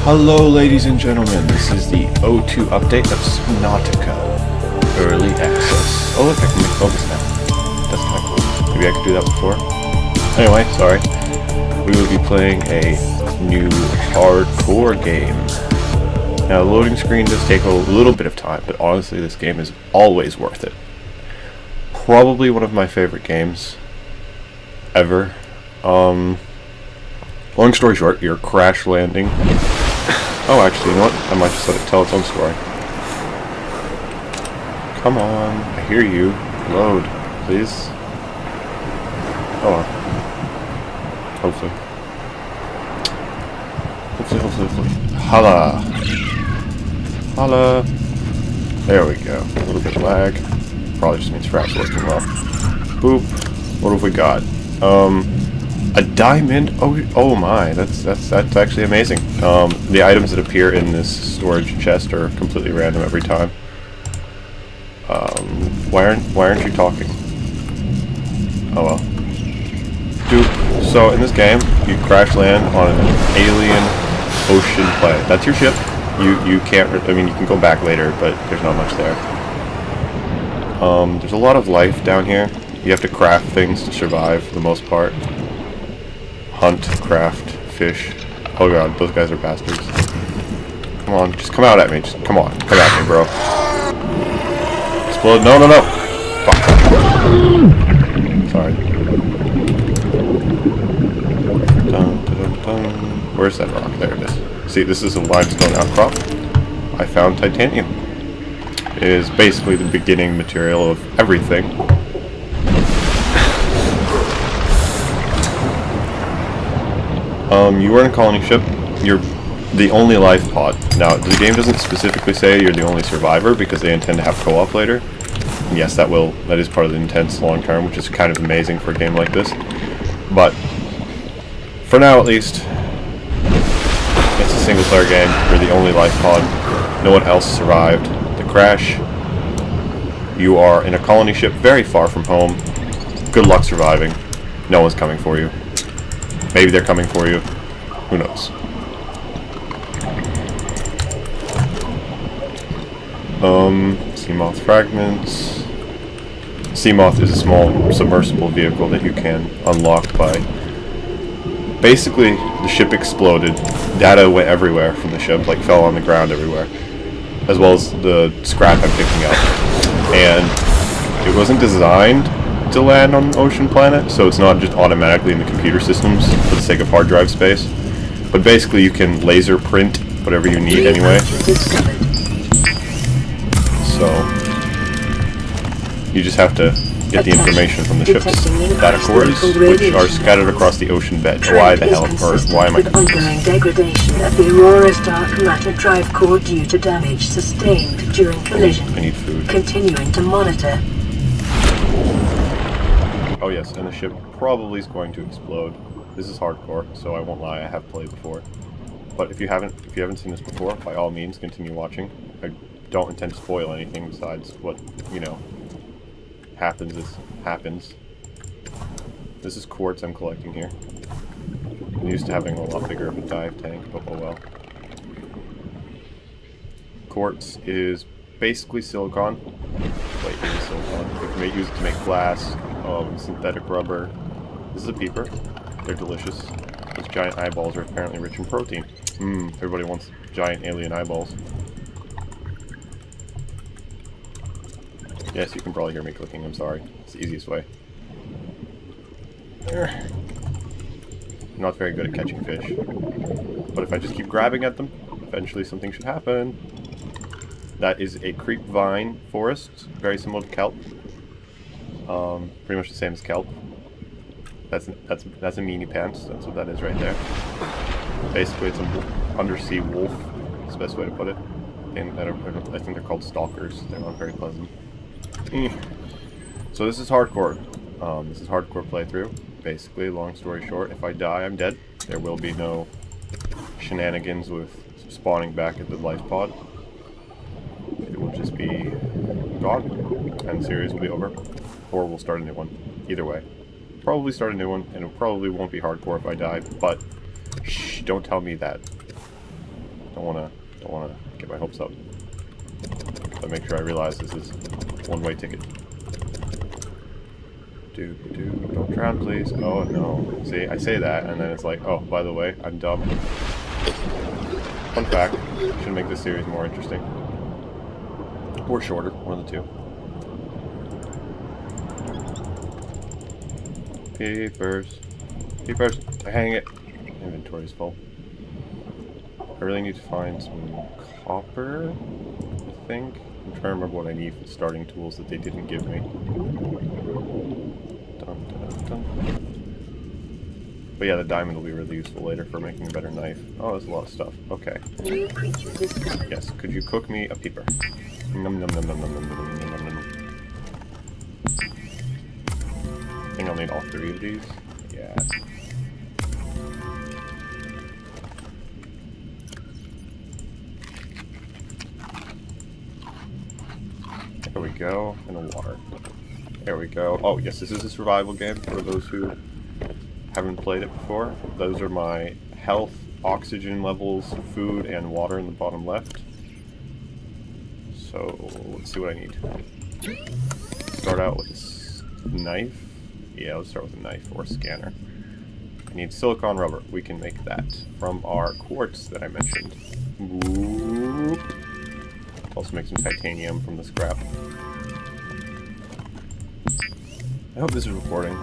Hello ladies and gentlemen, this is the O2 update of Subnautica Early Access. Oh look, I can make focus now. That's kinda cool. Maybe I could do that before. Anyway, sorry. We will be playing a new hardcore game. Now the loading screen does take a little bit of time, but honestly this game is always worth it. Probably one of my favorite games ever. Long story short, you're crash landing. Oh, actually, you know what? I might just let it tell its own story. Come on, I hear you. Load, please. Oh, hopefully. Hopefully. Holla! Holla! There we go. A little bit of lag. Probably just means fraps working well. Boop. What have we got? A diamond? Oh my, that's actually amazing. The items that appear in this storage chest are completely random every time. Why aren't you talking? Oh well. Dude, so in this game, you crash land on an alien ocean planet. That's your ship. You can't, I mean, you can go back later, but there's not much there. There's a lot of life down here. You have to craft things to survive for the most part. Hunt, craft, fish. Oh god, those guys are bastards. Come on, just come out at me. Just come on, come at me, bro. Explode! No! Fuck. Sorry. Where's that rock? There it is. See, this is a limestone outcrop. I found titanium. It is basically the beginning material of everything. You are in a colony ship. You're the only life pod. Now, the game doesn't specifically say you're the only survivor because they intend to have co-op later. And yes, that is part of the intents long term, which is kind of amazing for a game like this. But for now, at least, it's a single player game. You're the only life pod. No one else survived the crash. You are in a colony ship very far from home. Good luck surviving. No one's coming for you. Maybe they're coming for you. Who knows? Seamoth fragments. Seamoth is a small submersible vehicle that you can unlock by... Basically, the ship exploded. Data went everywhere from the ship, like fell on the ground everywhere. As well as the scrap I'm picking up. And it wasn't designed to land on an ocean planet, so it's not just automatically in the computer systems for the sake of hard drive space. But basically you can laser print whatever you need anyway. So you just have to get the information from the ship's data cores, which are scattered across the ocean bed. Why the hell, or why am I confused? Ongoing degradation of the Aurora's dark matter drive core due to damage sustained during collision. I need food. Continuing to monitor. Oh yes, and the ship probably is going to explode. This is hardcore, so I won't lie, I have played before. But if you haven't seen this before, by all means continue watching. I don't intend to spoil anything besides what, you know, happens. This is quartz I'm collecting here. I'm used to having a lot bigger of a dive tank, but oh well. Quartz is basically silicon. Wait, it is silicon. You can use it to make glass, synthetic rubber. This is a peeper. They're delicious. Those giant eyeballs are apparently rich in protein. Everybody wants giant alien eyeballs. Yes, you can probably hear me clicking, I'm sorry. It's the easiest way. I'm not very good at catching fish. But if I just keep grabbing at them, eventually something should happen. That is a creep vine forest, very similar to kelp. Pretty much the same as kelp. That's a meanie pants. That's what that is right there. Basically, it's an undersea wolf. That's the best way to put it. And I think they're called stalkers. They're not very pleasant. So this is hardcore. This is hardcore playthrough. Basically, long story short, if I die, I'm dead. There will be no shenanigans with spawning back at the life pod. It will just be gone, and the series will be over. Or we'll start a new one. Either way. Probably start a new one, and it probably won't be hardcore if I die, but shh, don't tell me that. Don't wanna get my hopes up. But make sure I realize this is one-way ticket. Don't drown, please. Oh no. See, I say that, and then it's like, oh, by the way, I'm dumb. Fun fact, should make this series more interesting. Or shorter, one of the two. Peepers. Peepers. Hang it. Inventory's full. I really need to find some copper, I think. I'm trying to remember what I need for starting tools that they didn't give me. Dun, dun, dun. But yeah, the diamond will be really useful later for making a better knife. Oh, there's a lot of stuff. Okay. New creature discovered. Yes, could you cook me a peeper? Num num num num num num num num num num. I think I'll need all 3 of these. Yeah. There we go. And the water. There we go. Oh, yes, this is a survival game for those who haven't played it before. Those are my health, oxygen levels, food, and water in the bottom left. So, let's see what I need. Start out with a knife. Yeah, let's start with a knife or a scanner. I need silicone rubber. We can make that from our quartz that I mentioned. Whoop. Also make some titanium from the scrap. I hope this is recording.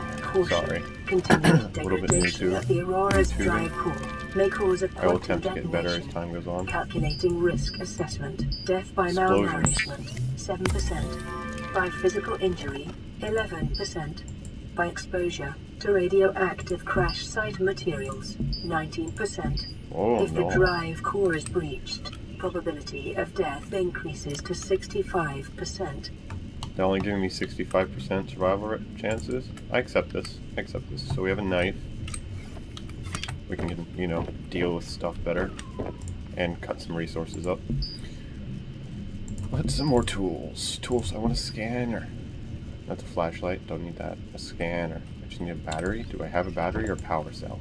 Sorry. Continued A little bit new degradation to of the Aurora's YouTube. drive core may cause a I will quantum attempt to get better as detonation. time goes on. Calculating risk assessment. Death by Explosions. malnourishment, 7%. By physical injury, 11%. By exposure to radioactive crash site materials, 19%. Oh, If no. the drive core is breached, probability of death increases to 65%. They're only giving me 65% survival chances. I accept this. I accept this. So we have a knife. We can, you know, deal with stuff better and cut some resources up. Let's some more tools. Tools. I want a scanner. Not a flashlight. Don't need that. A scanner. I just need a battery. Do I have a battery or a power cell?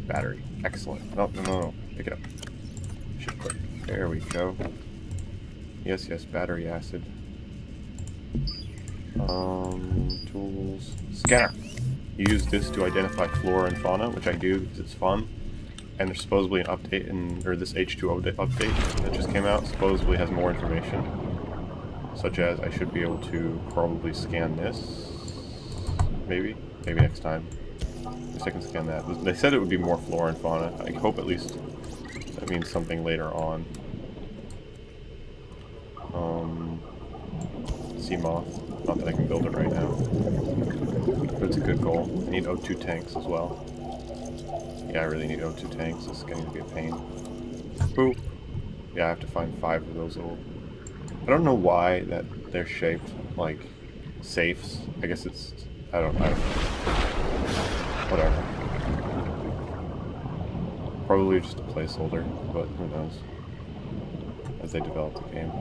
Battery. Excellent. No, no, no, no. Pick it up. Should click. There we go. Yes, yes. Battery acid. Tools. Scanner. You use this to identify flora and fauna, which I do because it's fun. And there's supposedly an update or this H2O update that just came out supposedly has more information. Such as I should be able to probably scan this. Maybe next time. At least I can scan that. They said it would be more flora and fauna. I hope at least that means something later on. Sea moth. Not that I can build it right now. But it's a good goal. I need O2 tanks as well. Yeah, I really need O2 tanks. This is going to be a pain. Boop. Yeah, I have to find 5 of those little... I don't know why that they're shaped like safes. I guess it's... I don't know. Whatever. Probably just a placeholder, but who knows. As they develop the game.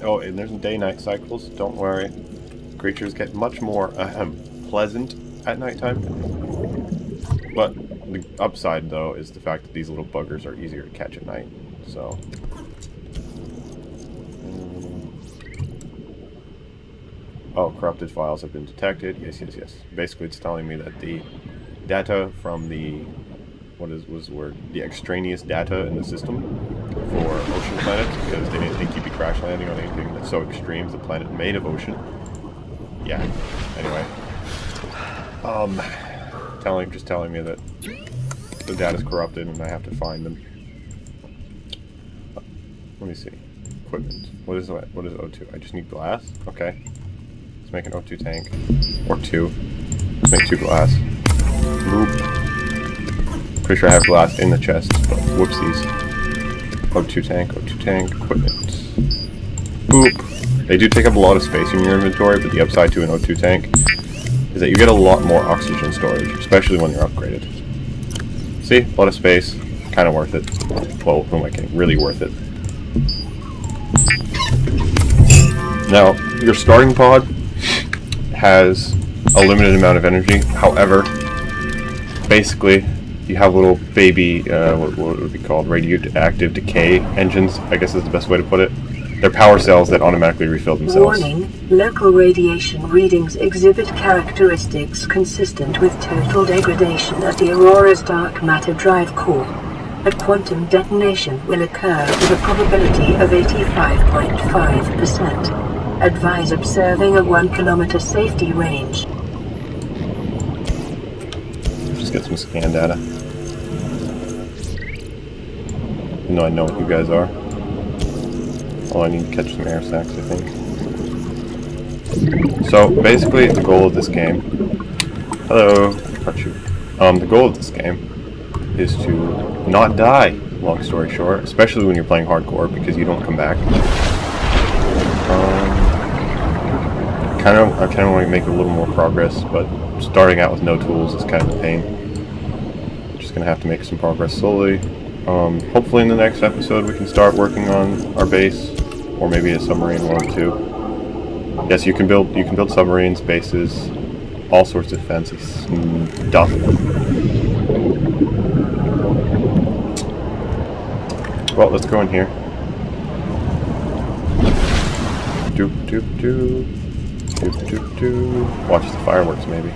Oh, and there's day-night cycles. Don't worry. Creatures get much more pleasant at nighttime. But the upside, though, is the fact that these little buggers are easier to catch at night. So... Oh, corrupted files have been detected. Yes, yes, yes. Basically, it's telling me that the data from the... What was the word? The extraneous data in the system for ocean planets, because they didn't think you'd be crash landing on anything that's so extreme as a planet made of ocean. Yeah. Anyway. Just telling me that the data's corrupted and I have to find them. Let me see. Equipment. What is O2? I just need glass? Okay. Let's make an O2 tank. Or 2. Let's make 2 glass. Boop. Pretty sure I have glass in the chest, but whoopsies. O2 tank, equipment. Boop. They do take up a lot of space in your inventory, but the upside to an O2 tank is that you get a lot more oxygen storage, especially when you're upgraded. See? A lot of space. Kind of worth it. Well, who am I kidding? Really worth it. Now, your starting pod has a limited amount of energy. However, basically, you have little baby, what would it be called? Radioactive decay engines, I guess is the best way to put it. They're power cells that automatically refill themselves. Warning, local radiation readings exhibit characteristics consistent with total degradation at the Aurora's dark matter drive core. A quantum detonation will occur with a probability of 85.5%. Advise observing a 1 kilometer safety range. Just get some scan data. Even though I know what you guys are. Oh, I need to catch some air sacs, I think. So, basically, the goal of this game... Hello! Cut you. The goal of this game is to not die, long story short. Especially when you're playing hardcore, because you don't come back. I kind of want to make a little more progress, but starting out with no tools is kind of a pain. Just going to have to make some progress slowly. Hopefully in the next episode we can start working on our base, or maybe a submarine one or two. Yes, you can build submarines, bases, all sorts of fancy stuff. Well, let's go in here. Doop doop doop. Doop doop doop. Watch the fireworks, maybe.